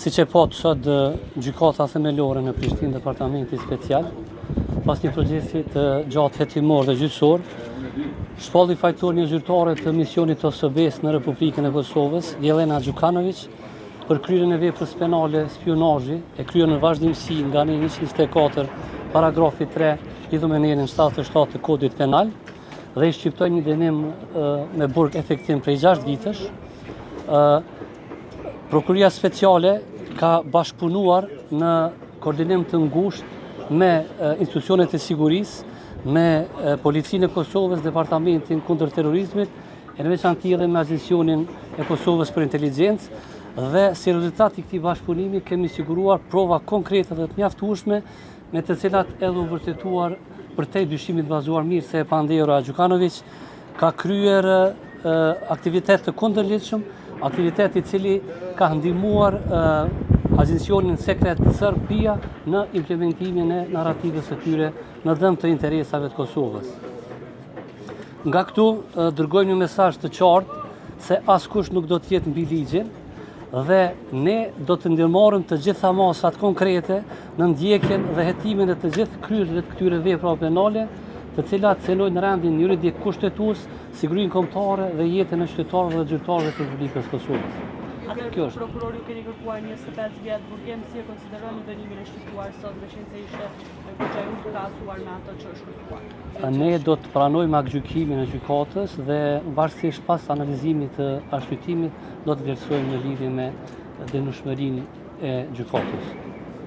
Siç e po sot gjykata themelore në Prishtinë, departamenti special, pas një procesi të gjatë hetimor dhe gjyqësor, shpalli fajtor një zyrtare të misionit OSB-s në Republikën e Kosovës, Jelena Gjukanović, për kryerjen e veprës penale spionazhi e kryer në vazhdimsi nga në 124 paragrafi 3 lidhur me nerin 77 të Kodit Penal dhe i shqiptoi një dënim me burg efektiv prej 6 vitësh. Prokuria speciale ka bashkëpunuar në koordinim të ngushtë me institucionet e sigurisë, me Policinë e Kosovës, Departamentin kundër terrorizmit, e në veçantë edhe me Agjencion e Kosovës për Inteligjencë, dhe si rezultat i këtij bashkëpunimi kemi siguruar prova konkrete dhe të mjaftueshme me të cilat edhe u vërtetuar përtej dyshimit bazuar mirë se e pandehura Gjukanović ka kryer aktivitet të kundërligjshëm, aktivitet i cili ka ndihmuar Agjencionin sekret Serbia në implementimin e narrativës së tyre në dëm të interesave të Kosovës. Nga këtu dërgojmë një mesazh të qartë se askush nuk do të jetë mbi ligjin dhe ne do të ndërmarrim të gjitha masat konkrete në ndjekjen dhe hetimin e të gjithë kryerjeve të këtyre veprave penale, të cilat cenojnë rendin juridik kushtetues, sigurinë kombëtare dhe jetën e qytetarëve dhe zyrtarëve të Republikës së Kosovës. Kjo është. Prokurori keni kërkuar 25 vjet burgim, si e konsideroni dënimin e shqiptuar sot, me qenë se ishte goxha ju të krahasuar me ato që është kërkuar? Ne do të pranojmë aktgjykimin e gjykatës dhe varësisht pas analizimit të arsyetimit do të vlerësojmë në lidhje me dënueshmërinë e gjykatës.